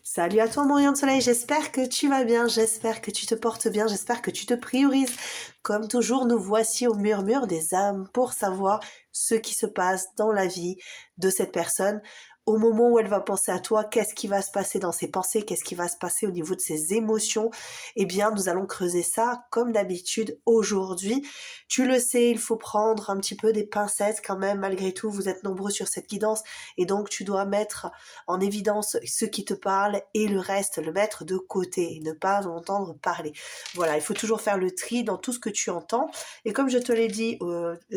Salut à toi mon rayon de soleil, j'espère que tu vas bien, j'espère que tu te portes bien, j'espère que tu te priorises. Comme toujours, nous voici au murmure des âmes pour savoir ce qui se passe dans la vie de cette personne. Au moment où elle va penser à toi, qu'est-ce qui va se passer dans ses pensées, qu'est-ce qui va se passer au niveau de ses émotions? Eh bien, nous allons creuser ça comme d'habitude aujourd'hui. Tu le sais, il faut prendre un petit peu des pincettes quand même, malgré tout, vous êtes nombreux sur cette guidance et donc tu dois mettre en évidence ce qui te parle et le reste, le mettre de côté et ne pas en entendre parler. Voilà, il faut toujours faire le tri dans tout ce que tu entends. Et comme je te l'ai dit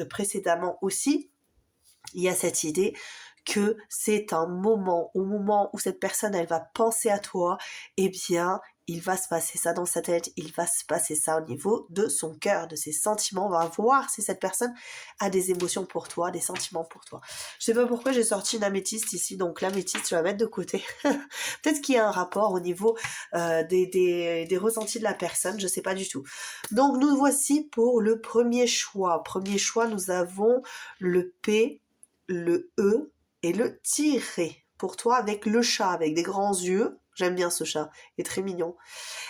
précédemment aussi, il y a cette idée que c'est un moment, au moment où cette personne, elle va penser à toi, eh bien, il va se passer ça dans sa tête, il va se passer ça au niveau de son cœur, de ses sentiments. On va voir si cette personne a des émotions pour toi, des sentiments pour toi. Je sais pas pourquoi j'ai sorti une améthyste ici, donc l'améthyste, je vais la mettre de côté. Peut-être qu'il y a un rapport au niveau des ressentis de la personne, je sais pas du tout. Donc nous voici pour le premier choix. Premier choix, nous avons le P, le E et le tiret. Pour toi, avec le chat, avec des grands yeux. J'aime bien ce chat, il est très mignon.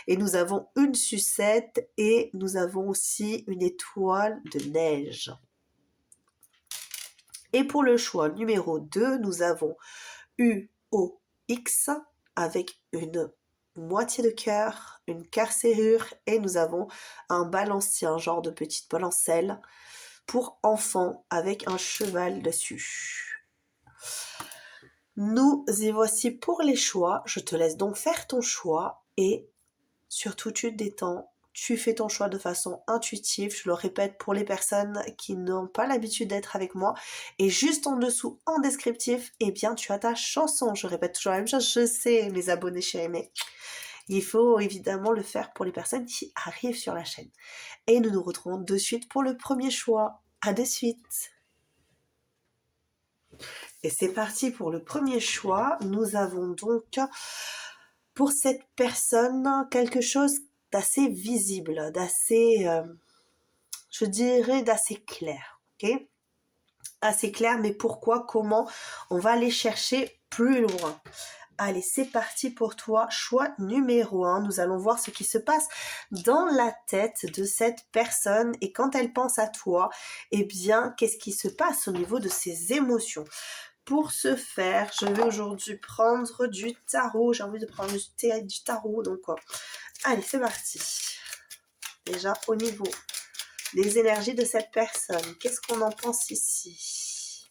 Et nous avons une sucette et nous avons aussi une étoile de neige. Et pour le choix numéro 2, nous avons UOX avec une moitié de cœur, une cœur-serrure et nous avons un balancier, un genre de petite balancelle pour enfants avec un cheval dessus. Nous y voici pour les choix. Je te laisse donc faire ton choix et surtout tu te détends. Tu fais ton choix de façon intuitive. Je le répète pour les personnes qui n'ont pas l'habitude d'être avec moi. Et juste en dessous, en descriptif, eh bien tu as ta chanson. Je répète toujours la même chose. Je sais, mes abonnés chéris, mais il faut évidemment le faire pour les personnes qui arrivent sur la chaîne. Et nous nous retrouvons de suite pour le premier choix. À de suite. Et c'est parti pour le premier choix. Nous avons donc pour cette personne quelque chose d'assez visible, d'assez, je dirais, d'assez clair. Ok ? Assez clair, mais pourquoi, comment? On va aller chercher plus loin. Allez, c'est parti pour toi. Choix numéro 1. Nous allons voir ce qui se passe dans la tête de cette personne. Et quand elle pense à toi, eh bien, qu'est-ce qui se passe au niveau de ses émotions? Pour ce faire, je vais aujourd'hui prendre du tarot. J'ai envie de prendre du tarot. Donc, allez, c'est parti. Déjà, au niveau des énergies de cette personne, qu'est-ce qu'on en pense ici?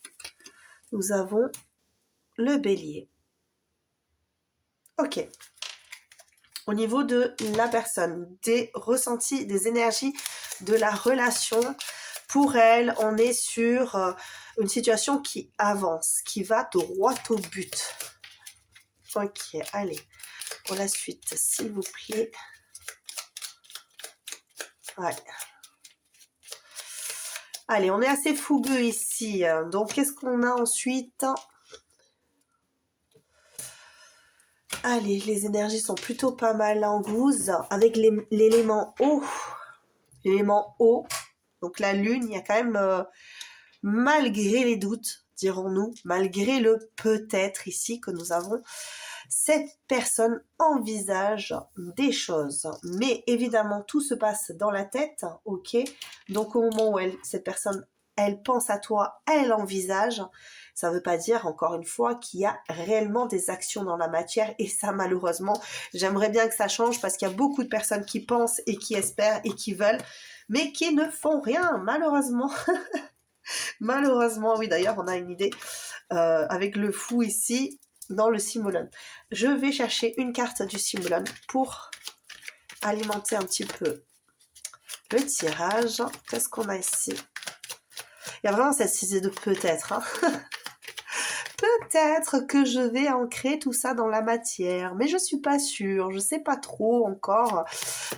Nous avons le bélier. Ok. Au niveau de la personne, des ressentis, des énergies de la relation, pour elle, on est sur une situation qui avance, qui va droit au but. Ok, allez, pour la suite, s'il vous plaît. Ouais. Allez, on est assez fougueux ici. Donc, qu'est-ce qu'on a ensuite? Allez, les énergies sont plutôt pas mal en gousse. Avec l'élément eau. L'élément eau. Donc, la lune, il y a quand même, malgré les doutes, dirons-nous, malgré le peut-être ici que nous avons, cette personne envisage des choses. Mais évidemment, tout se passe dans la tête, ok? Donc au moment où cette personne, elle pense à toi, elle envisage, ça ne veut pas dire, encore une fois, qu'il y a réellement des actions dans la matière. Et ça, malheureusement, j'aimerais bien que ça change parce qu'il y a beaucoup de personnes qui pensent et qui espèrent et qui veulent, mais qui ne font rien, malheureusement. Malheureusement, oui, d'ailleurs, on a une idée avec le fou ici, dans le Simulon. Je vais chercher une carte du Simulon pour alimenter un petit peu le tirage. Qu'est-ce qu'on a ici? Il y a vraiment cette idée de peut-être. Hein. Peut-être que je vais ancrer tout ça dans la matière, mais je suis pas sûre, je sais pas trop encore.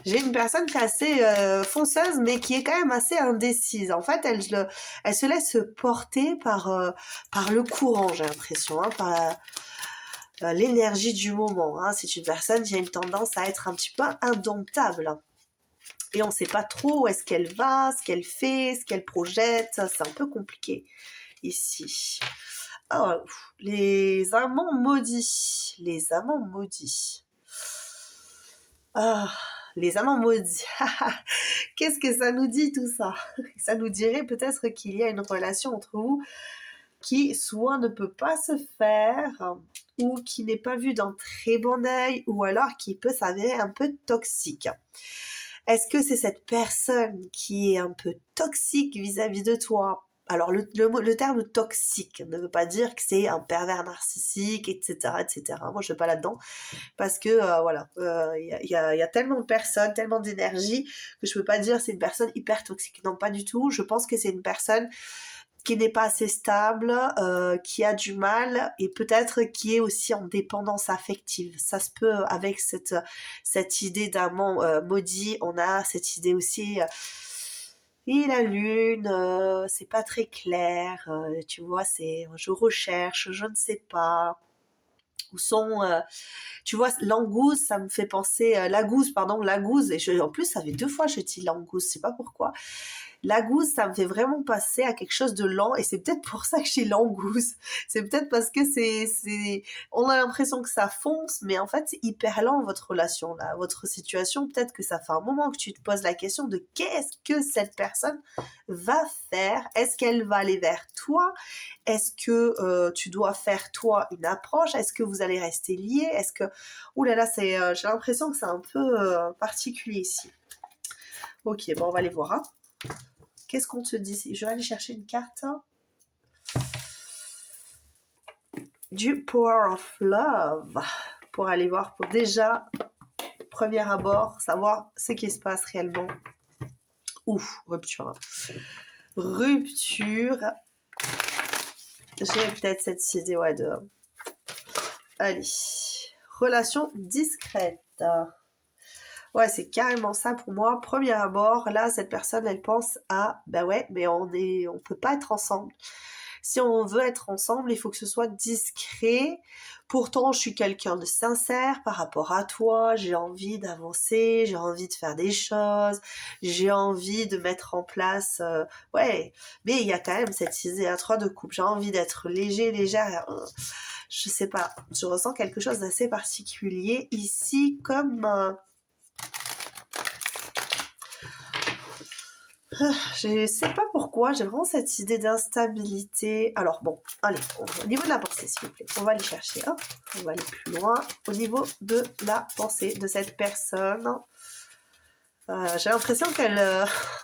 J'ai une personne qui est assez fonceuse, mais qui est quand même assez indécise. En fait, elle se laisse porter par le courant, j'ai l'impression, hein, par l'énergie du moment. Hein. C'est une personne qui a une tendance à être un petit peu indomptable. Et on ne sait pas trop où est-ce qu'elle va, ce qu'elle fait, ce qu'elle projette. C'est un peu compliqué ici. Ah, les amants maudits. Les amants maudits. Ah, les amants maudits. Qu'est-ce que ça nous dit tout ça? Ça nous dirait peut-être qu'il y a une relation entre vous qui soit ne peut pas se faire, ou qui n'est pas vue d'un très bon œil, ou alors qui peut s'avérer un peu toxique. Est-ce que c'est cette personne qui est un peu toxique vis-à-vis de toi? Alors le terme toxique ne veut pas dire que c'est un pervers narcissique, etc., etc. Moi je ne suis pas là-dedans parce que voilà, y a tellement de personnes, tellement d'énergie que je peux pas dire c'est une personne hyper toxique. Non, pas du tout. Je pense que c'est une personne qui n'est pas assez stable, qui a du mal et peut-être qui est aussi en dépendance affective. Ça se peut avec cette idée d'amant maudit, on a cette idée aussi. Et la lune, c'est pas très clair, tu vois, c'est je recherche, je ne sais pas. Où sont, tu vois, langouste, ça me fait penser, lagousse, pardon, lagousse, et en plus, ça fait 2 fois que je dis langouste, je sais pas pourquoi. Langouste, ça me fait vraiment passer à quelque chose de lent, et c'est peut-être pour ça que j'ai langouste. C'est peut-être parce que on a l'impression que ça fonce, mais en fait, c'est hyper lent, votre relation, là, votre situation. Peut-être que ça fait un moment que tu te poses la question de qu'est-ce que cette personne va faire? Est-ce qu'elle va aller vers toi? Est-ce que tu dois faire, toi, une approche? Est-ce que vous allez rester liés? Est-ce que... Ouh là là, j'ai l'impression que c'est un peu particulier ici. Ok, bon, on va aller voir, hein. Qu'est-ce qu'on te dit ici? Je vais aller chercher une carte du Power of Love pour aller voir, pour déjà, premier abord, savoir ce qui se passe réellement. Ouf, rupture. Rupture. J'ai peut-être cette idée, ouais, de... Allez. Relation discrète. Ouais, c'est carrément ça pour moi. Premier abord, là, cette personne, elle pense à, ben ouais, mais on peut pas être ensemble. Si on veut être ensemble, il faut que ce soit discret. Pourtant, je suis quelqu'un de sincère par rapport à toi. J'ai envie d'avancer, j'ai envie de faire des choses, j'ai envie de mettre en place... ouais, mais il y a quand même cette idée à 3 de couple. J'ai envie d'être léger, légère. Je sais pas, je ressens quelque chose d'assez particulier ici, comme... je sais pas pourquoi, j'ai vraiment cette idée d'instabilité. Alors bon, allez, au niveau de la pensée, s'il vous plaît, on va aller chercher, hop, on va aller plus loin. Au niveau de la pensée de cette personne, j'ai l'impression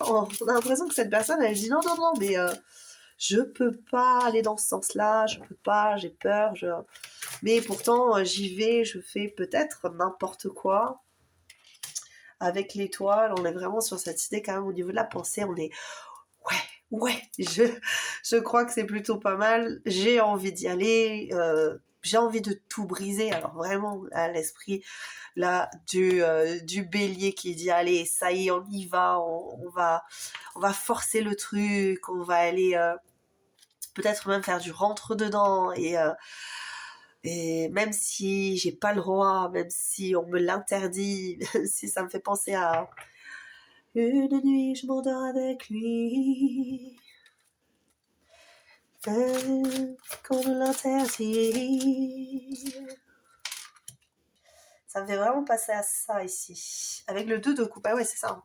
on a l'impression que cette personne, elle dit non, non, non, mais je peux pas aller dans ce sens-là, je peux pas, j'ai peur, mais pourtant j'y vais, je fais peut-être n'importe quoi. Avec l'étoile, on est vraiment sur cette idée quand même au niveau de la pensée, on est ouais, je crois que c'est plutôt pas mal, j'ai envie d'y aller, j'ai envie de tout briser, alors vraiment à l'esprit là du bélier qui dit allez, ça y est, on y va, on va forcer le truc, on va aller peut-être même faire du rentre dedans, et même si j'ai pas le droit, même si on me l'interdit, même si ça me fait penser à une nuit je m'endors avec lui, qu'on me l'interdit. Ça me fait vraiment passer à ça ici. Avec le 2 de coupe, ah ouais, c'est ça.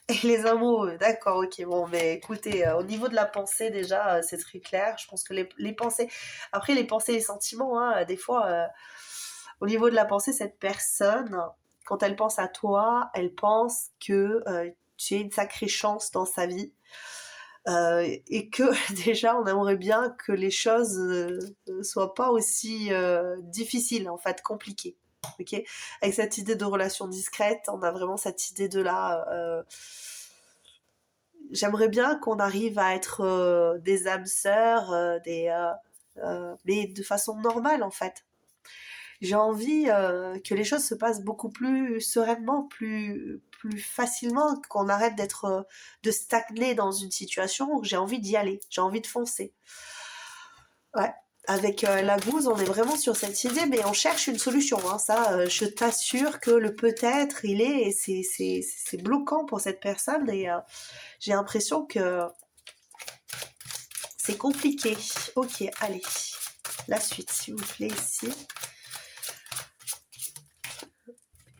Et les amoureux, d'accord, ok. Bon, mais écoutez, au niveau de la pensée, déjà, c'est très clair. Je pense que les pensées... Après, les pensées et les sentiments, hein, des fois, au niveau de la pensée, cette personne, quand elle pense à toi, elle pense que tu as une sacrée chance dans sa vie. Et que déjà on aimerait bien que les choses soient pas aussi difficiles, en fait, compliquées. Ok, avec cette idée de relation discrète, on a vraiment cette idée de là. J'aimerais bien qu'on arrive à être des âmes sœurs, mais de façon normale, en fait. J'ai envie que les choses se passent beaucoup plus sereinement, plus facilement, qu'on arrête de stagner dans une situation où j'ai envie d'y aller, j'ai envie de foncer. Ouais. Avec la gousse, on est vraiment sur cette idée, mais on cherche une solution, hein. Ça, je t'assure que le peut-être, c'est bloquant pour cette personne, et j'ai l'impression que C'est compliqué. Ok, allez. La suite, s'il vous plaît, ici.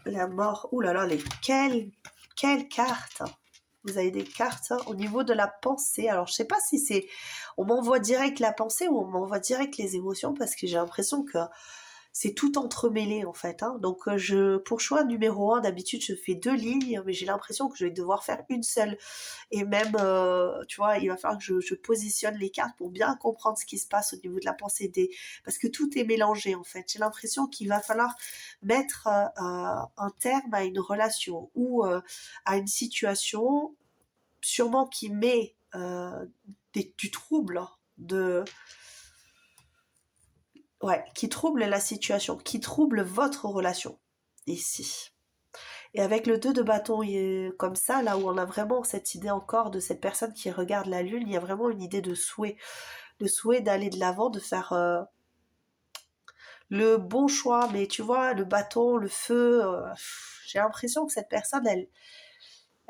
La mort. Ouh là là, quelle carte. Vous avez des cartes au niveau de la pensée. Alors, je sais pas si c'est... On m'envoie direct la pensée ou on m'envoie direct les émotions parce que j'ai l'impression que c'est tout entremêlé en fait. Donc pour choix numéro 1, d'habitude je fais 2 lignes, mais j'ai l'impression que je vais devoir faire une seule. Et même, tu vois, il va falloir que je positionne les cartes pour bien comprendre ce qui se passe au niveau de la pensée des... Parce que tout est mélangé en fait. J'ai l'impression qu'il va falloir mettre un terme à une relation ou à une situation sûrement qui met du trouble, qui trouble la situation, qui trouble votre relation ici. Et avec le 2 de bâton comme ça, là où on a vraiment cette idée encore de cette personne qui regarde la lune, il y a vraiment une idée de souhait d'aller de l'avant, de faire le bon choix. Mais tu vois, le bâton, le feu, j'ai l'impression que cette personne, elle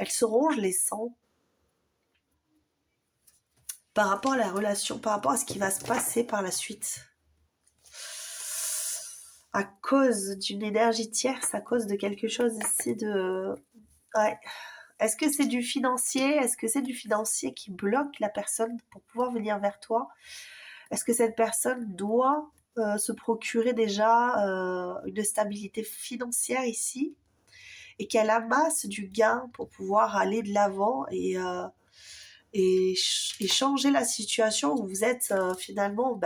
se ronge les sangs par rapport à la relation, par rapport à ce qui va se passer par la suite. À cause d'une énergie tierce, à cause de quelque chose ici de... Ouais. Est-ce que c'est du financier? Est-ce que c'est du financier qui bloque la personne pour pouvoir venir vers toi? Est-ce que cette personne doit se procurer déjà une stabilité financière ici et qu'elle amasse du gain pour pouvoir aller de l'avant et changer la situation où vous êtes finalement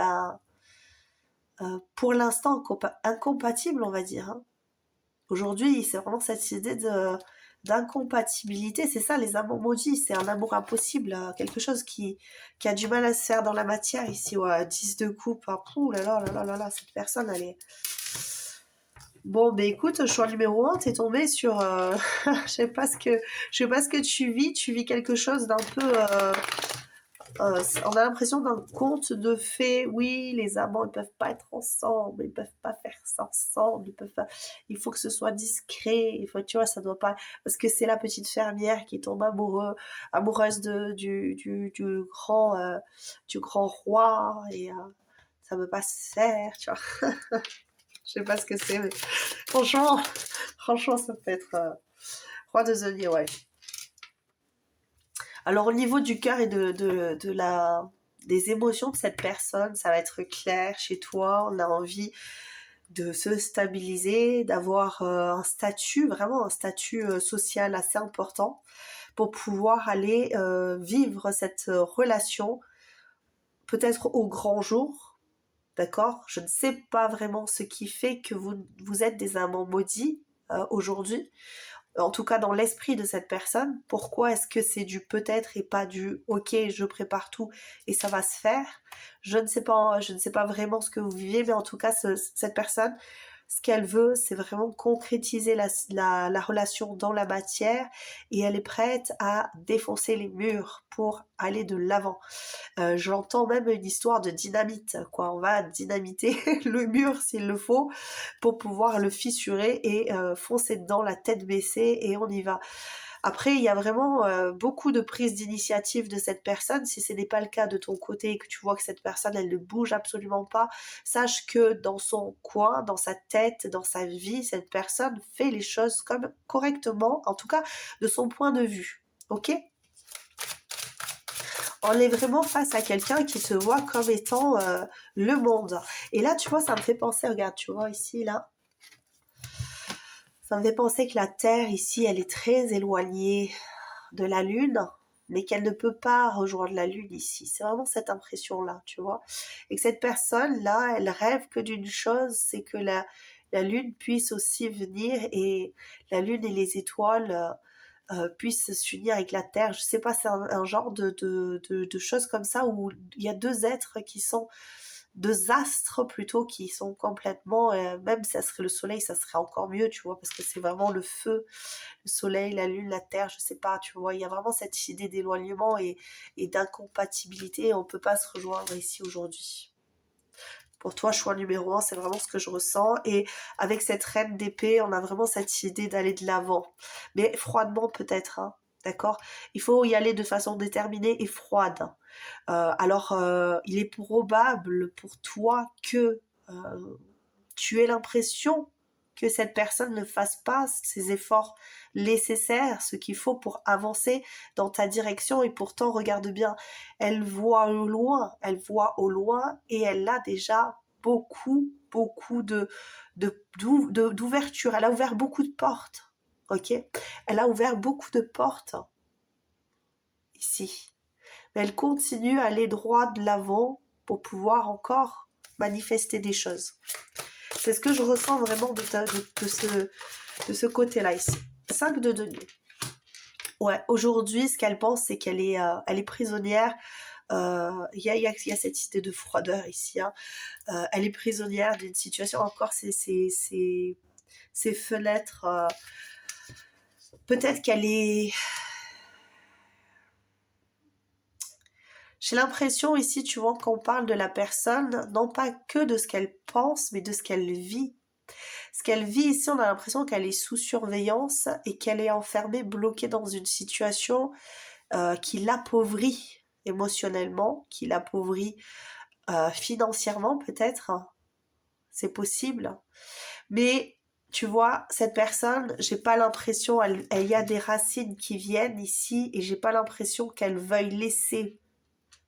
pour l'instant incompatible, on va dire. Aujourd'hui, c'est vraiment cette idée d'incompatibilité. C'est ça, les amours maudits. C'est un amour impossible, quelque chose qui a du mal à se faire dans la matière ici. Ouais, 10 de coupe. Ouh là là là là là là, cette personne, elle est... Bon, ben écoute, choix numéro 1, t'es tombé sur... je sais pas ce que tu vis. Tu vis quelque chose d'un peu... on a l'impression d'un conte de fées. Oui, les amants, ils peuvent pas être ensemble, ils peuvent pas faire ça ensemble, il faut que ce soit discret, tu vois, ça doit pas, parce que c'est la petite fermière qui tombe amoureuse du grand roi, et ça veut pas se faire, tu vois. Je sais pas ce que c'est, mais franchement, ça peut être roi de denier, ouais. Alors au niveau du cœur et des émotions de cette personne, ça va être clair chez toi. On a envie de se stabiliser, d'avoir vraiment un statut social assez important pour pouvoir aller vivre cette relation peut-être au grand jour. D'accord? Je ne sais pas vraiment ce qui fait que vous êtes des amants maudits aujourd'hui. En tout cas dans l'esprit de cette personne. Pourquoi est-ce que c'est du peut-être et pas du ok, je prépare tout et ça va se faire? Je ne sais pas vraiment ce que vous vivez, mais en tout cas cette personne, ce qu'elle veut, c'est vraiment concrétiser la relation dans la matière et elle est prête à défoncer les murs pour aller de l'avant. J'entends même une histoire de dynamite, quoi. On va dynamiter le mur s'il le faut pour pouvoir le fissurer et foncer dedans la tête baissée et on y va. Après, il y a vraiment beaucoup de prise d'initiative de cette personne. Si ce n'est pas le cas de ton côté et que tu vois que cette personne, elle ne bouge absolument pas, sache que dans son coin, dans sa tête, dans sa vie, cette personne fait les choses comme correctement, en tout cas de son point de vue. Ok ? On est vraiment face à quelqu'un qui se voit comme étant le monde. Et là, tu vois, ça me fait penser, regarde, tu vois ici, là, ça me fait penser que la Terre, ici, elle est très éloignée de la Lune, mais qu'elle ne peut pas rejoindre la Lune ici. C'est vraiment cette impression-là, tu vois. Et que cette personne-là, elle rêve que d'une chose, c'est que la Lune puisse aussi venir et la Lune et les étoiles puissent s'unir avec la Terre. Je sais pas, c'est un genre de choses comme ça où il y a deux êtres qui sont deux astres plutôt qui sont complètement, même si ça serait le soleil, ça serait encore mieux, tu vois, parce que c'est vraiment le feu, le soleil, la lune, la terre, je sais pas, tu vois, il y a vraiment cette idée d'éloignement et d'incompatibilité, on peut pas se rejoindre ici aujourd'hui. Pour toi, choix numéro 1, c'est vraiment ce que je ressens. Et avec cette reine d'épée, on a vraiment cette idée d'aller de l'avant. Mais froidement peut-être, hein. d'accord? Il faut y aller de façon déterminée et froide. Il est probable pour toi que tu aies l'impression que cette personne ne fasse pas ses efforts nécessaires, ce qu'il faut pour avancer dans ta direction. Et pourtant, regarde bien, elle voit au loin et elle a déjà beaucoup d'ouverture. Elle a ouvert beaucoup de portes, ok? Elle a ouvert beaucoup de portes ici. Mais elle continue à aller droit de l'avant pour pouvoir encore manifester des choses. C'est ce que je ressens vraiment de ce côté-là ici. 5 de denier. Ouais, aujourd'hui, ce qu'elle pense, c'est elle est prisonnière. Il y a cette idée de froideur ici. Hein. Elle est prisonnière d'une situation. Encore ces fenêtres. Peut-être qu'elle est... J'ai l'impression ici, tu vois, qu'on parle de la personne, non pas que de ce qu'elle pense, mais de ce qu'elle vit. Ce qu'elle vit ici, on a l'impression qu'elle est sous surveillance et qu'elle est enfermée, bloquée dans une situation qui l'appauvrit émotionnellement, qui l'appauvrit financièrement peut-être. C'est possible. Mais tu vois, cette personne, j'ai pas l'impression, elle y a des racines qui viennent ici et j'ai pas l'impression qu'elle veuille laisser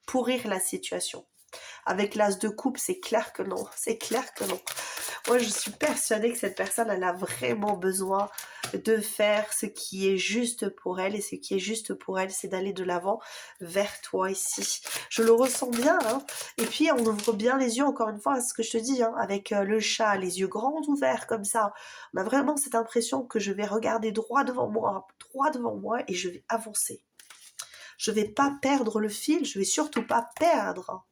pourrir la situation. Avec l'as de coupe, c'est clair que non. C'est clair que non. Moi, je suis persuadée que cette personne, elle a vraiment besoin de faire ce qui est juste pour elle. Et ce qui est juste pour elle, c'est d'aller de l'avant vers toi ici. Je le ressens bien. Hein. Et puis, on ouvre bien les yeux, encore une fois, à ce que je te dis, hein, avec le chat, les yeux grands ouverts comme ça. On a vraiment cette impression que je vais regarder droit devant moi, et je vais avancer. Je vais pas perdre le fil, je vais surtout pas perdre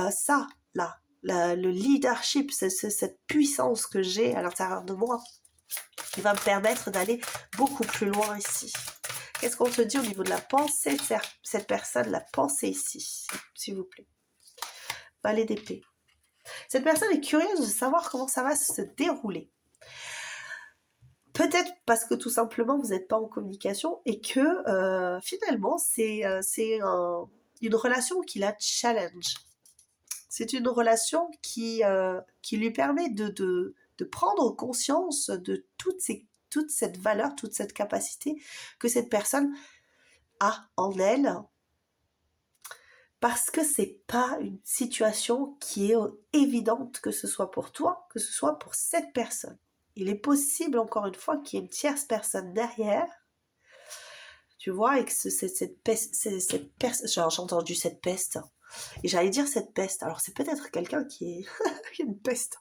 ça, là. Le leadership, cette puissance que j'ai à l'intérieur de moi, qui va me permettre d'aller beaucoup plus loin ici. Qu'est-ce qu'on te dit au niveau de la pensée de cette personne, la pensée ici, s'il vous plaît. Valet d'épée. Cette personne est curieuse de savoir comment ça va se dérouler. Peut-être parce que tout simplement vous n'êtes pas en communication et que finalement c'est une relation qui la challenge. C'est une relation qui lui permet de prendre conscience de toute cette valeur, toute cette capacité que cette personne a en elle, parce que c'est pas une situation qui est évidente, que ce soit pour toi, que ce soit pour cette personne. Il est possible, encore une fois, qu'il y ait une tierce personne derrière, tu vois, et que cette peste, j'ai entendu cette peste, et j'allais dire cette peste, alors c'est peut-être quelqu'un qui est une peste.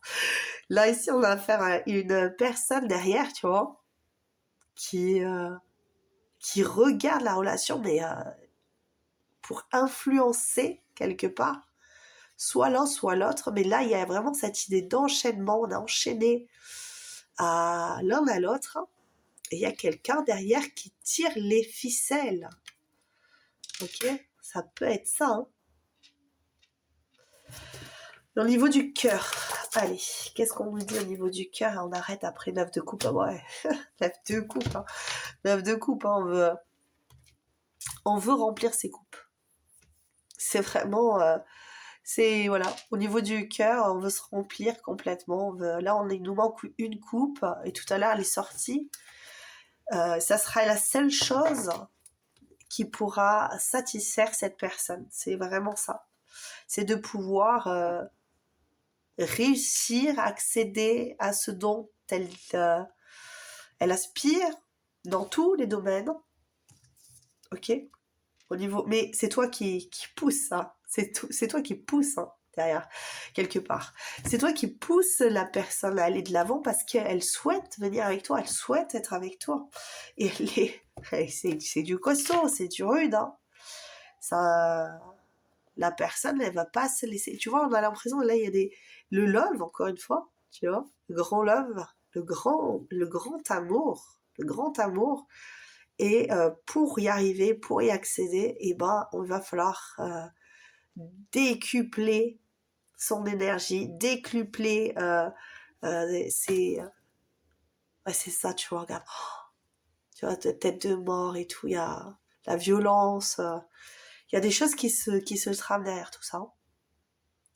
Là, ici, on a affaire à une personne derrière, tu vois, qui regarde la relation, mais pour influencer quelque part, soit l'un, soit l'autre. Mais là, il y a vraiment cette idée d'enchaînement. On a enchaîné à l'un à l'autre. Et il y a quelqu'un derrière qui tire les ficelles. Ok? Ça peut être ça, hein. Au niveau du cœur, allez, qu'est-ce qu'on nous dit au niveau du cœur? On arrête après 9 de coupe, ouais, 9 de coupe, hein. 9 de coupe, hein, on veut remplir ses coupes. C'est vraiment, c'est, voilà, au niveau du cœur, on veut se remplir complètement, il nous manque une coupe, et tout à l'heure elle est sortie, ça sera la seule chose qui pourra satisfaire cette personne, c'est vraiment ça. C'est de pouvoir réussir à accéder à ce dont elle aspire dans tous les domaines. Ok? Au niveau, mais c'est toi qui pousse ça. C'est toi qui pousse hein, derrière, quelque part. C'est toi qui pousse la personne à aller de l'avant parce qu'elle souhaite venir avec toi, elle souhaite être avec toi. Et c'est du costaud, c'est du rude. Hein. Ça, la personne, elle va pas se laisser. Tu vois, on a l'impression, là, il y a le love, encore une fois, tu vois, le grand love, le grand amour. Et pour y arriver, pour y accéder, eh ben, il va falloir décupler son énergie, décupler c'est ça, tu vois, regarde. Tu vois, tête de mort et tout, il y a la violence, il y a des choses qui se trament derrière tout ça.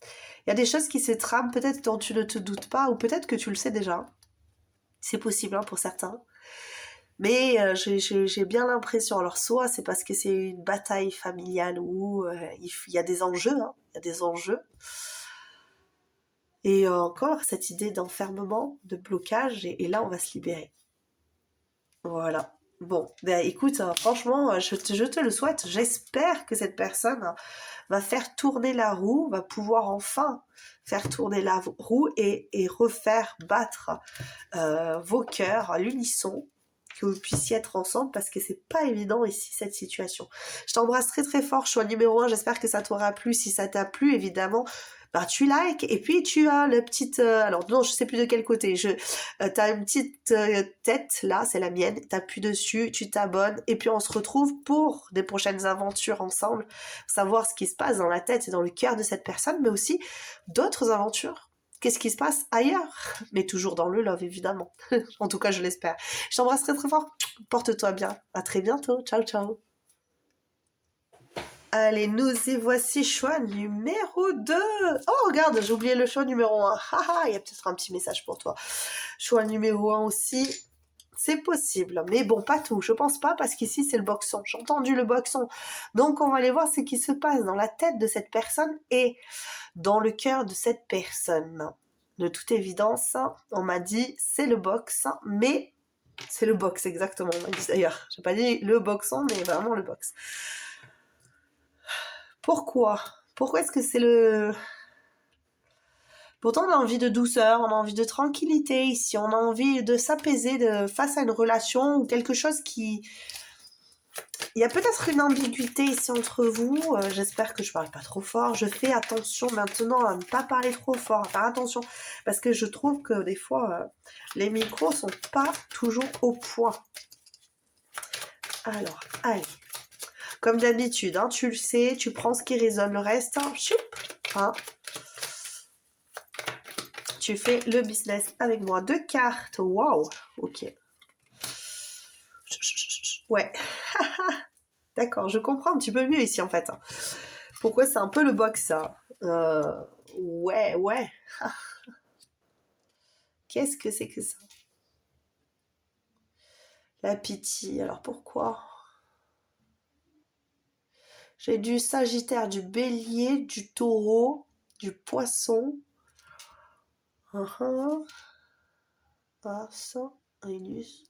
Il y a des choses qui se trament peut-être dont tu ne te doutes pas, ou peut-être que tu le sais déjà. C'est possible hein, pour certains. Mais j'ai bien l'impression, alors soit c'est parce que c'est une bataille familiale où il y a des enjeux, hein, il y a des enjeux. Et encore cette idée d'enfermement, de blocage, et là on va se libérer. Voilà. Bon, ben écoute, franchement, je te le souhaite. J'espère que cette personne va faire tourner la roue, va pouvoir enfin faire tourner la roue et refaire battre vos cœurs à l'unisson, que vous puissiez être ensemble, parce que c'est pas évident ici cette situation. Je t'embrasse très très fort, choix numéro 1, j'espère que ça t'aura plu. Si ça t'a plu, évidemment, bah tu likes, et puis tu as le petit... alors non, je sais plus de quel côté, t'as une petite tête, là, c'est la mienne, t'appuies dessus, tu t'abonnes, et puis on se retrouve pour des prochaines aventures ensemble, savoir ce qui se passe dans la tête et dans le cœur de cette personne, mais aussi d'autres aventures. Qu'est-ce qui se passe ailleurs? Mais toujours dans le love, évidemment. En tout cas, je l'espère. Je t'embrasse très très fort. Porte-toi bien. À très bientôt. Ciao, ciao. Allez, nous y voici, choix numéro 2. Oh, regarde, j'ai oublié le choix numéro 1. Haha, il y a peut-être un petit message pour toi. Choix numéro 1 aussi. C'est possible, mais bon, pas tout. Je pense pas, parce qu'ici, c'est le boxon. J'ai entendu le boxon. Donc, on va aller voir ce qui se passe dans la tête de cette personne et dans le cœur de cette personne. De toute évidence, on m'a dit c'est le box, mais c'est le box exactement, on m'a dit d'ailleurs. J'ai pas dit le boxon, mais vraiment le box. Pourquoi est-ce que c'est le... Pourtant, on a envie de douceur, on a envie de tranquillité ici, on a envie de s'apaiser face à une relation ou quelque chose qui... Il y a peut-être une ambiguïté ici entre vous, j'espère que je parle pas trop fort, je fais attention maintenant à ne pas parler trop fort, à faire attention, parce que je trouve que des fois, les micros sont pas toujours au point. Alors, allez, comme d'habitude, hein, tu le sais, tu prends ce qui résonne, le reste, hein, choup, hein. Tu fais le business avec moi. 2 cartes, waouh, ok. Ouais, d'accord, je comprends un petit peu mieux ici en fait. Pourquoi c'est un peu le box ça. Ouais. Qu'est-ce que c'est que ça? La pitié, alors pourquoi? J'ai du Sagittaire, du Bélier, du Taureau, du Poisson. Ça, Vénus.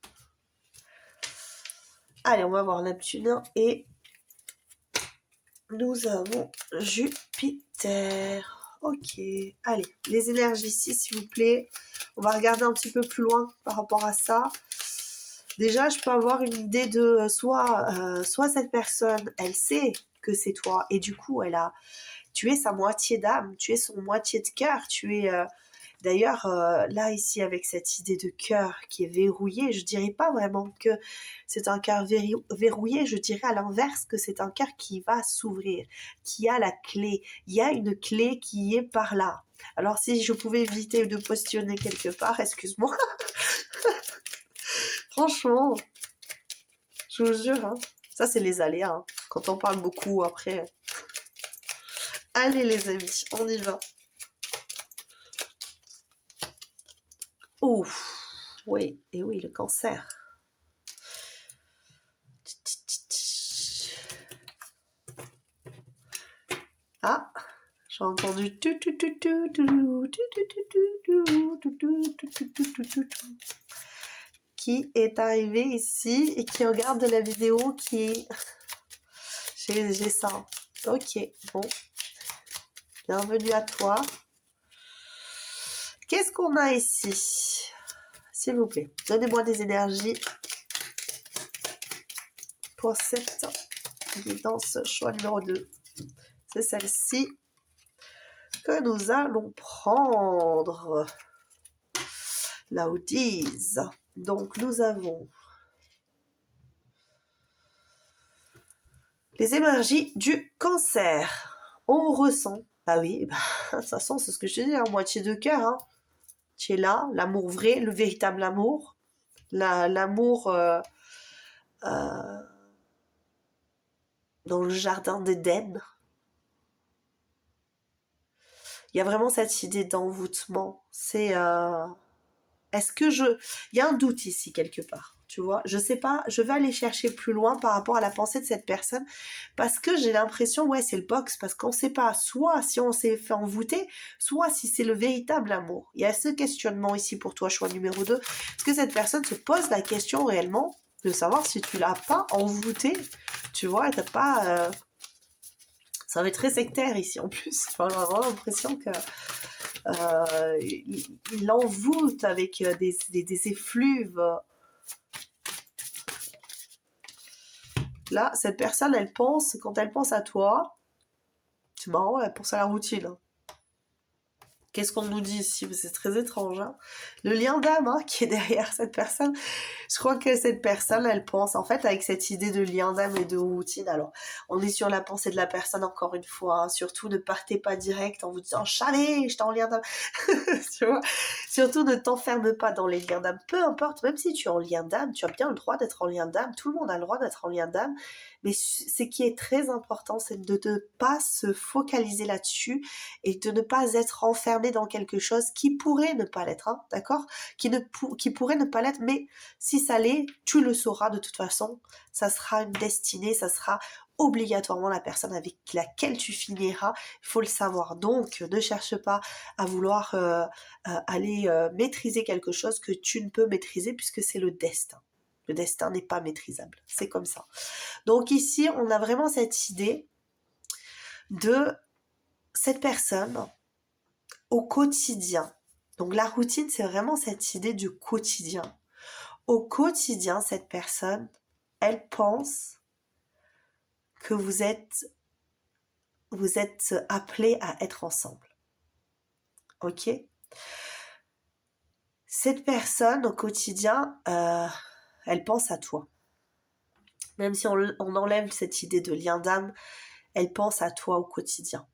Allez, on va voir Neptune et nous avons Jupiter. Ok, allez, les énergies ici, s'il vous plaît. On va regarder un petit peu plus loin par rapport à ça. Déjà, je peux avoir une idée de soit cette personne, elle sait que c'est toi, et du coup, tu es sa moitié d'âme, tu es son moitié de cœur, tu es... D'ailleurs, là, ici, avec cette idée de cœur qui est verrouillé, je dirais pas vraiment que c'est un cœur verrouillé, je dirais à l'inverse que c'est un cœur qui va s'ouvrir, qui a la clé. Il y a une clé qui est par là. Alors, si je pouvais éviter de positionner quelque part, excuse-moi. Franchement, je vous jure, hein. Ça, c'est les aléas, hein. Quand on parle beaucoup, après... Allez, les amis, on y va. Ouf, oui, et oui, le cancer. Ah, j'ai entendu qui est arrivé ici et qui regarde la vidéo qui est... J'ai ça. Ok, bon. Bienvenue à toi. Qu'est-ce qu'on a ici? S'il vous plaît, donnez-moi des énergies pour cette guidance choix numéro 2. C'est celle-ci que nous allons prendre. La Oudise. Donc, nous avons les énergies du cancer. On ressent. Ah oui, bah, de toute façon, c'est ce que je te dis, hein, moitié de cœur. Hein. Tu es là, l'amour vrai, le véritable amour. L'amour dans le jardin d'Éden. Il y a vraiment cette idée d'envoûtement. C'est... est-ce que je... Il y a un doute ici quelque part, tu vois. Je sais pas, je vais aller chercher plus loin par rapport à la pensée de cette personne parce que j'ai l'impression, ouais, c'est le box, parce qu'on sait pas soit si on s'est fait envoûter, soit si c'est le véritable amour. Il y a ce questionnement ici pour toi, choix numéro 2. Est-ce que cette personne se pose la question réellement de savoir si tu l'as pas envoûté, tu vois, t'as pas... Ça va être très sectaire ici en plus. Enfin, j'ai vraiment l'impression que il l'envoûte avec des effluves. Là, cette personne, elle pense, quand elle pense à toi, c'est marrant, elle pense à la routine. Hein. Qu'est-ce qu'on nous dit ici? C'est très étrange. Hein, le lien d'âme qui est derrière cette personne. Je crois que cette personne, elle pense, en fait, avec cette idée de lien d'âme et de routine. Alors, on est sur la pensée de la personne, encore une fois. Hein, surtout, ne partez pas direct en vous disant « Chalet, j'étais en lien d'âme ». Tu vois. Surtout, ne t'enferme pas dans les liens d'âme. Peu importe, même si tu es en lien d'âme, tu as bien le droit d'être en lien d'âme. Tout le monde a le droit d'être en lien d'âme. Mais ce qui est très important, c'est de ne pas se focaliser là-dessus et de ne pas être enfermé dans quelque chose qui pourrait ne pas l'être, hein, d'accord, qui pourrait ne pas l'être, mais si ça l'est, tu le sauras de toute façon. Ça sera une destinée, ça sera obligatoirement la personne avec laquelle tu finiras. Il faut le savoir. Donc, ne cherche pas à vouloir aller maîtriser quelque chose que tu ne peux maîtriser puisque c'est le destin. Le destin n'est pas maîtrisable. C'est comme ça. Donc ici, on a vraiment cette idée de cette personne au quotidien. Donc la routine, c'est vraiment cette idée du quotidien. Au quotidien, cette personne, elle pense que vous êtes appelés à être ensemble. Ok ? Cette personne, au quotidien, elle pense à toi. Même si on enlève cette idée de lien d'âme, elle pense à toi au quotidien.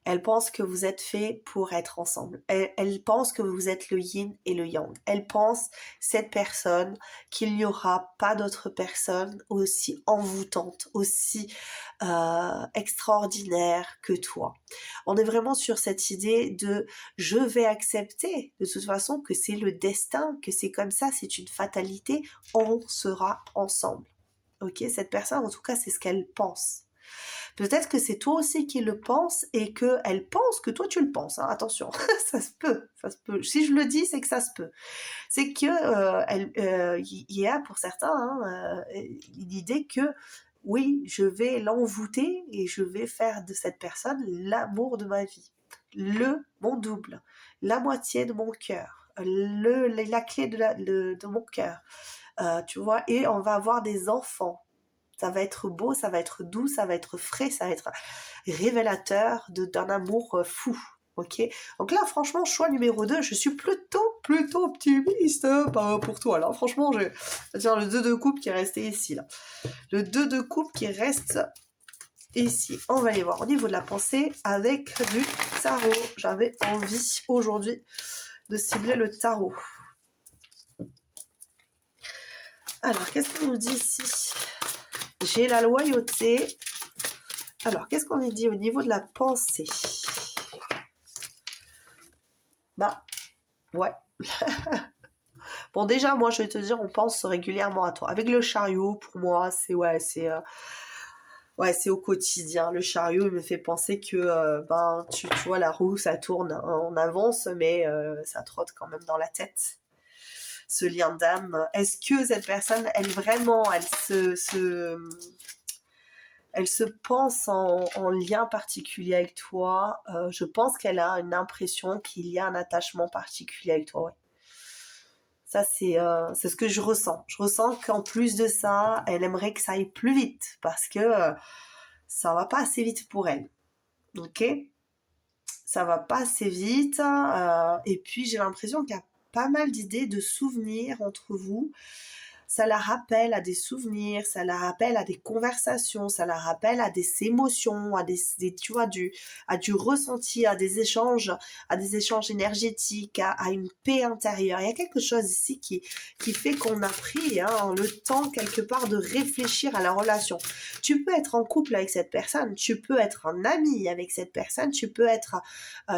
Elle pense que vous êtes faits pour être ensemble. Elle pense que vous êtes le yin et le yang. Elle pense, cette personne, qu'il n'y aura pas d'autre personne aussi envoûtante, aussi extraordinaire que toi. On est vraiment sur cette idée de je vais accepter de toute façon que c'est le destin, que c'est comme ça, c'est une fatalité, on sera ensemble. Ok, cette personne, en tout cas, c'est ce qu'elle pense. Peut-être que c'est toi aussi qui le pense et qu'elle pense que toi tu le penses. Hein. Attention, ça se peut, ça se peut. Si je le dis, c'est que ça se peut. C'est que y a pour certains l'idée que oui, je vais l'envoûter et je vais faire de cette personne l'amour de ma vie, mon double, la moitié de mon cœur, la clé de mon cœur. Tu vois, et on va avoir des enfants. Ça va être beau, ça va être doux, ça va être frais, ça va être révélateur d'un amour fou. Ok. Donc là, franchement, choix numéro 2, je suis plutôt optimiste pour toi. Là, franchement, tiens, le 2 de coupe qui est resté ici. Là. Le 2 de coupe qui reste ici. On va aller voir au niveau de la pensée avec du tarot. J'avais envie aujourd'hui de cibler le tarot. Alors, qu'est-ce qu'on nous dit ici ? J'ai la loyauté. Alors, qu'est-ce qu'on est dit au niveau de la pensée ? Bah, ouais. Bon, déjà, moi, je vais te dire, on pense régulièrement à toi. Avec le chariot, pour moi, c'est au quotidien. Le chariot, il me fait penser que, tu vois, la roue, ça tourne en avance, mais ça trotte quand même dans la tête. Ce lien d'âme. Est-ce que cette personne, elle se pense en lien particulier avec toi. Je pense qu'elle a une impression qu'il y a un attachement particulier avec toi. Ouais. Ça, c'est ce que je ressens. Je ressens qu'en plus de ça, elle aimerait que ça aille plus vite parce que ça va pas assez vite pour elle. Ok ? Ça va pas assez vite. Et puis, j'ai l'impression qu'il y a pas mal d'idées, de souvenirs entre vous. ça la rappelle à des souvenirs, ça la rappelle à des conversations, ça la rappelle à des émotions, à tu vois, à du ressenti, à des échanges énergétiques, à une paix intérieure. Il y a quelque chose ici qui fait qu'on a pris le temps quelque part de réfléchir à la relation. Tu peux être en couple avec cette personne, tu peux être un ami avec cette personne, tu peux être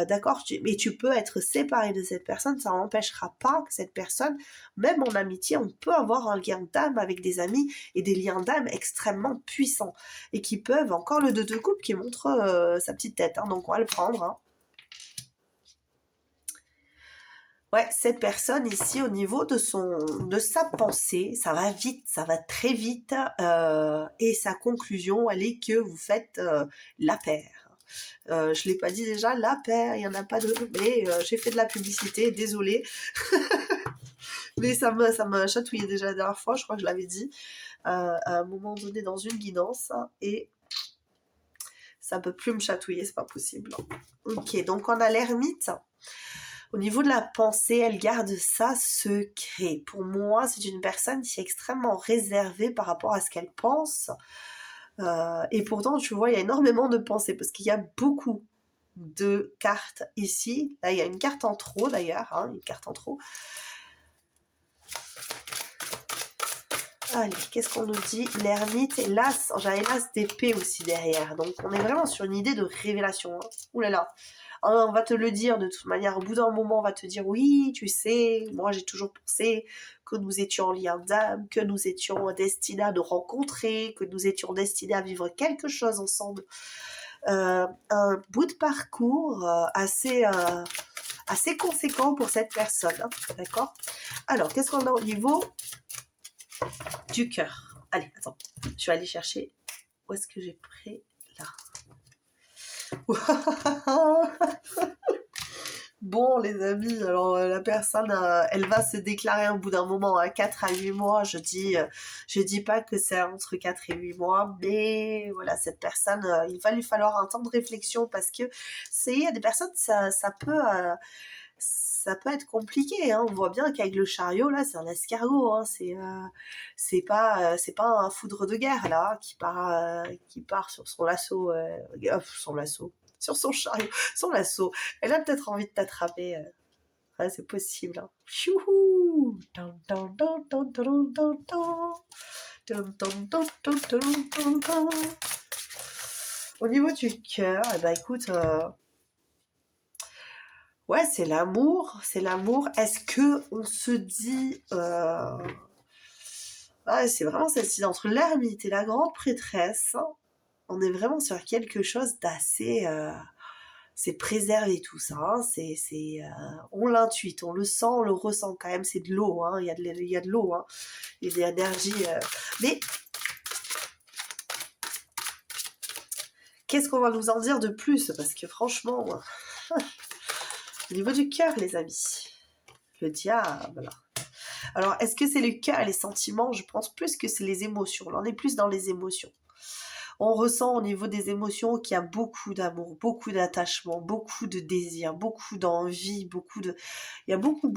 d'accord, mais tu peux être séparé de cette personne, ça n'empêchera pas que cette personne, même en amitié, on peut avoir un lien d'âme avec des amis et des liens d'âme extrêmement puissants et qui peuvent, encore le 2 de coupe qui montre sa petite tête, donc on va le prendre. Ouais, cette personne ici, au niveau de sa pensée, ça va vite, ça va très vite, et sa conclusion, elle est que vous faites la paire. Je l'ai pas dit déjà, la paire, il n'y en a pas deux, mais j'ai fait de la publicité, désolée. Mais ça m'a chatouillé déjà la dernière fois, je crois que je l'avais dit, à un moment donné dans une guidance, et ça peut plus me chatouiller, c'est pas possible. Ok, donc on a l'ermite. Au niveau de la pensée, elle garde ça secret. Pour moi, c'est une personne qui est extrêmement réservée par rapport à ce qu'elle pense. Et pourtant, tu vois, il y a énormément de pensées parce qu'il y a beaucoup de cartes ici. Là, il y a une carte en trop d'ailleurs, une carte en trop. Allez, qu'est-ce qu'on nous dit? L'ermite et l'as. J'avais l'as d'épée aussi derrière. Donc, on est vraiment sur une idée de révélation. Ouh là là. On va te le dire de toute manière. Au bout d'un moment, on va te dire, oui, tu sais, moi j'ai toujours pensé que nous étions en lien d'âme, que nous étions destinés à nous rencontrer, que nous étions destinés à vivre quelque chose ensemble. Un bout de parcours assez conséquent pour cette personne. D'accord? Alors, qu'est-ce qu'on a au niveau du cœur? Allez, attends. Je vais aller chercher. Où est-ce que j'ai pris? Là. Bon, les amis, alors la personne, elle va se déclarer au bout d'un moment, 4 à 8 mois. Je dis pas que c'est entre 4 et 8 mois, mais voilà, cette personne, il va lui falloir un temps de réflexion parce que il y a des personnes, ça peut être compliqué, on voit bien qu'avec le chariot là c'est un escargot, c'est pas un foudre de guerre là qui part sur son lasso, sur son chariot, son lasso. Elle a peut-être envie de t'attraper, ouais, c'est possible. Chouhou. Au niveau du cœur, écoute, ouais, c'est l'amour, c'est l'amour. Est-ce que on se dit, c'est vraiment celle-ci entre l'ermite et la grande prêtresse. On est vraiment sur quelque chose d'assez, c'est préservé tout ça. On l'intuite, on le sent, on le ressent quand même. C'est de l'eau, il y a de l'eau, il y a de l'énergie. Mais qu'est-ce qu'on va nous en dire de plus? Parce que franchement. Au niveau du cœur, les amis, le diable. Alors, est-ce que c'est le cœur et les sentiments? Je pense plus que c'est les émotions. On est plus dans les émotions. On ressent au niveau des émotions qu'il y a beaucoup d'amour, beaucoup d'attachement, beaucoup de désir, beaucoup d'envie, il y a beaucoup,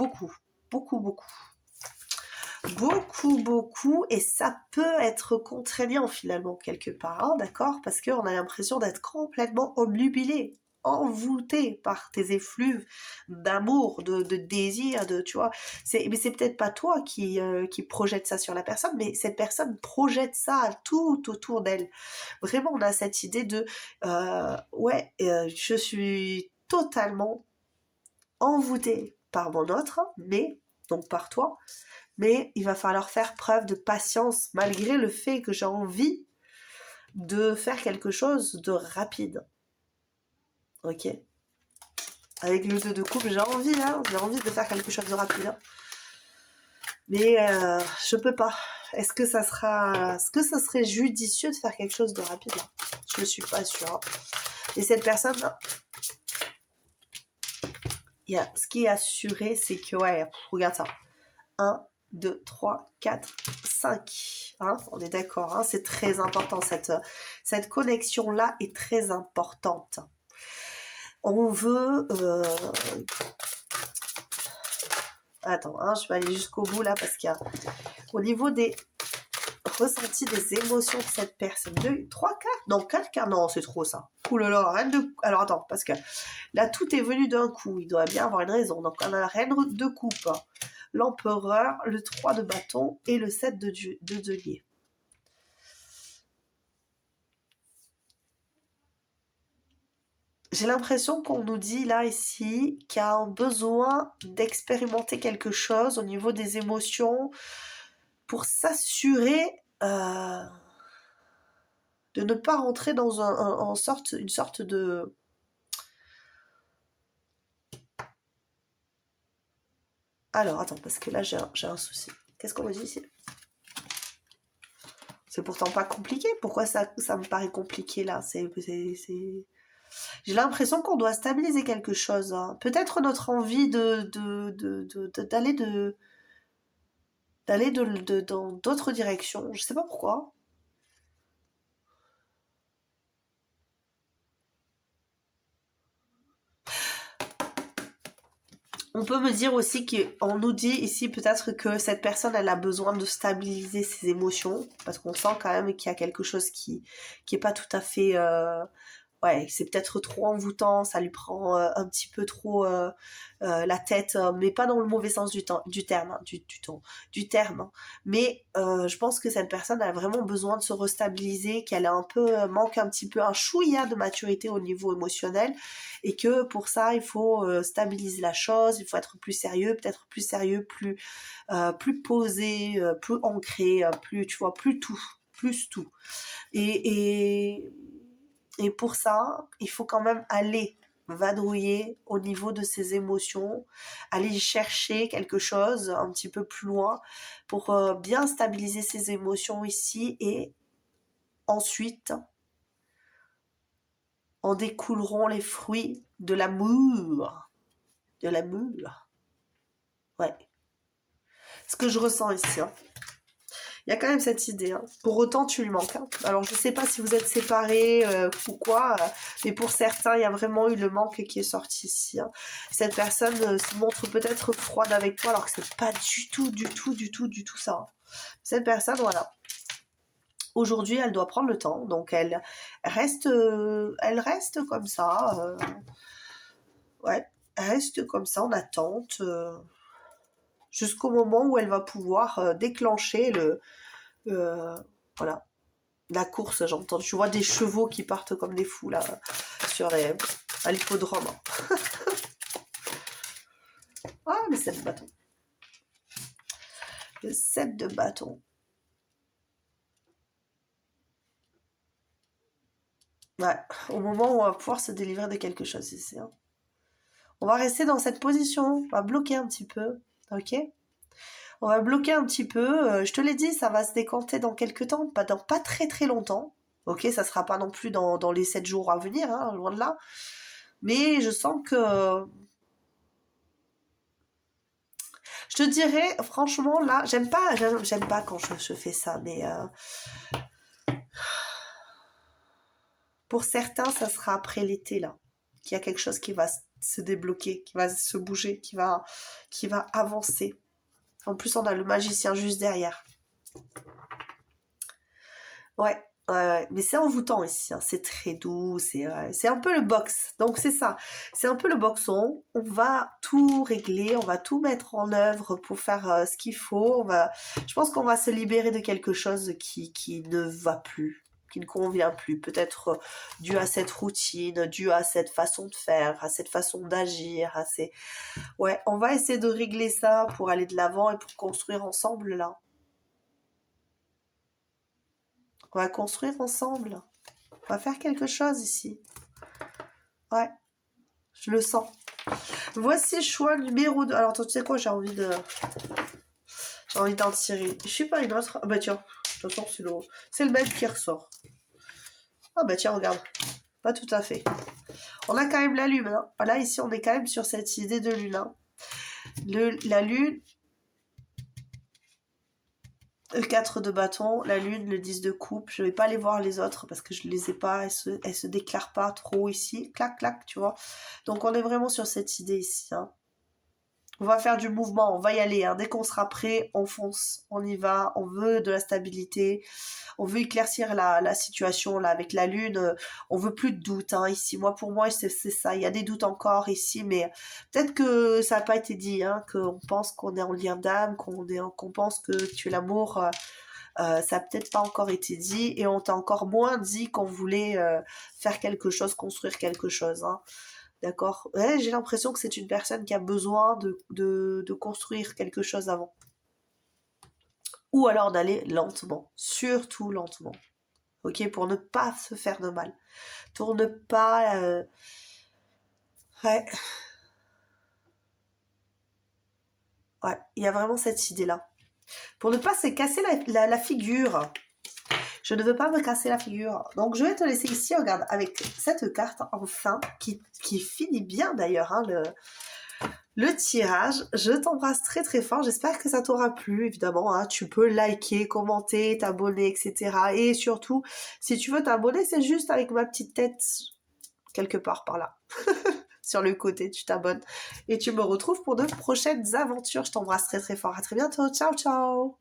et ça peut être contraignant finalement quelque part, d'accord? Parce qu'on a l'impression d'être complètement obnubilé, envoûté par tes effluves d'amour, de désir, tu vois. Mais c'est peut-être pas toi qui projette ça sur la personne, mais cette personne projette ça tout autour d'elle. Vraiment, on a cette idée de je suis totalement envoûtée par mon autre, mais donc par toi, mais il va falloir faire preuve de patience malgré le fait que j'ai envie de faire quelque chose de rapide. Ok. Avec le 2 de coupe, j'ai envie de faire quelque chose de rapide. Mais je peux pas. Est-ce que ça serait judicieux de faire quelque chose de rapide là? Je ne suis pas sûre. Et cette personne, ce qui est assuré, c'est que, regarde ça. 1, 2, 3, 4, 5. On est d'accord, c'est très important. Cette connexion-là est très importante. On veut Attends, hein, je vais aller jusqu'au bout là parce qu'il y a au niveau des ressentis, des émotions de cette personne. 2, 3 cartes? Non, 4 cartes. Non, c'est trop ça. Ouh là là, reine de... Alors attends, parce que là, tout est venu d'un coup. Il doit bien avoir une raison. Donc on a la reine de coupe, l'empereur, le 3 de bâton et le 7 de denier. J'ai l'impression qu'on nous dit là, ici, qu'il y a un besoin d'expérimenter quelque chose au niveau des émotions pour s'assurer de ne pas rentrer dans une sorte de... Alors, attends, parce que là, j'ai un souci. Qu'est-ce qu'on me dit ici? C'est pourtant pas compliqué. Pourquoi ça me paraît compliqué, là? J'ai l'impression qu'on doit stabiliser quelque chose. Hein. Peut-être notre envie d'aller dans d'autres directions. Je sais pas pourquoi. On peut me dire aussi qu'on nous dit ici peut-être que cette personne, elle a besoin de stabiliser ses émotions, parce qu'on sent quand même qu'il y a quelque chose qui est pas tout à fait... ouais, c'est peut-être trop envoûtant, ça lui prend un petit peu trop la tête, mais pas dans le mauvais sens du terme, hein, du terme. Hein. Mais je pense que cette personne a vraiment besoin de se restabiliser, qu'elle a un peu manque un petit peu un chouïa de maturité au niveau émotionnel, et que pour ça il faut stabiliser la chose, il faut être plus sérieux, peut-être plus sérieux, plus posé, plus ancré, plus tu vois, plus tout. Et pour ça, il faut quand même aller vadrouiller au niveau de ses émotions, aller chercher quelque chose un petit peu plus loin pour bien stabiliser ses émotions ici et ensuite en découleront les fruits de l'amour. De l'amour. Ouais. Ce que je ressens ici. Hein. Il y a quand même cette idée. Hein. Pour autant, tu lui manques. Hein. Alors, je sais pas si vous êtes séparés ou quoi, mais pour certains, il y a vraiment eu le manque qui est sorti ici. Hein. Cette personne se montre peut-être froide avec toi, alors que c'est pas du tout ça. Hein. Cette personne, voilà. Aujourd'hui, elle doit prendre le temps, donc elle reste comme ça. Ouais, elle reste comme ça en attente jusqu'au moment où elle va pouvoir déclencher voilà, la course, j'entends. Tu vois des chevaux qui partent comme des fous là à l'hippodrome. Ah, le 7 de bâton. Le 7 de bâton. Ouais, au moment où on va pouvoir se délivrer de quelque chose ici. Hein. On va rester dans cette position, on va bloquer un petit peu, ok? On va bloquer un petit peu, je te l'ai dit, ça va se décanter dans quelques temps, dans pas très très longtemps. Ok, ça sera pas non plus dans les 7 jours à venir, hein, loin de là. Mais je sens que... Je te dirais, franchement, là, j'aime pas quand je fais ça, mais... pour certains, ça sera après l'été, là. Qu'il y a quelque chose qui va se débloquer, qui va se bouger, qui va avancer. En plus, on a le magicien juste derrière. Ouais, mais c'est envoûtant ici, hein. C'est très doux, c'est un peu le box. Donc c'est ça, c'est un peu le boxon. On va tout régler, on va tout mettre en œuvre pour faire ce qu'il faut. Je pense qu'on va se libérer de quelque chose qui ne va plus, qui ne convient plus. Peut-être dû à cette routine, dû à cette façon de faire, à cette façon d'agir, Ouais, on va essayer de régler ça pour aller de l'avant et pour construire ensemble là. On va construire ensemble. On va faire quelque chose ici. Ouais, je le sens. Voici choix numéro 2. Alors, tu sais quoi, j'ai envie d'en tirer. Je sais pas une autre. Ah bah tiens, de toute façon, c'est le même qui ressort. Ah bah tiens, regarde. Pas tout à fait. On a quand même la lune. Hein. Là, ici, on est quand même sur cette idée de lune. Hein. La lune, le 4 de bâton, la lune, le 10 de coupe. Je vais pas aller voir les autres parce que je les ai pas. Elles se déclarent pas trop ici. Clac, clac, tu vois. Donc on est vraiment sur cette idée ici. Hein. On va faire du mouvement, on va y aller. Hein. Dès qu'on sera prêt, on fonce, on y va. On veut de la stabilité, on veut éclaircir la situation là avec la lune. On veut plus de doutes hein, ici. Moi, pour moi, c'est ça. Il y a des doutes encore ici, mais peut-être que ça n'a pas été dit. Hein, qu'on pense qu'on est en lien d'âme, qu'on pense que tu es l'amour. Ça a peut-être pas encore été dit et on t'a encore moins dit qu'on voulait faire quelque chose, construire quelque chose. Hein. D'accord. Ouais, j'ai l'impression que c'est une personne qui a besoin de construire quelque chose avant. Ou alors d'aller lentement, surtout lentement. Ok, pour ne pas se faire de mal. Pour ne pas... Ouais, ouais, il y a vraiment cette idée-là. Pour ne pas se casser la figure. Je ne veux pas me casser la figure. Donc, je vais te laisser ici, regarde, avec cette carte, enfin, qui finit bien d'ailleurs, hein, le tirage. Je t'embrasse très très fort. J'espère que ça t'aura plu, évidemment. Hein. Tu peux liker, commenter, t'abonner, etc. Et surtout, si tu veux t'abonner, c'est juste avec ma petite tête quelque part par là. Sur le côté, tu t'abonnes. Et tu me retrouves pour de prochaines aventures. Je t'embrasse très très fort. À très bientôt. Ciao, ciao.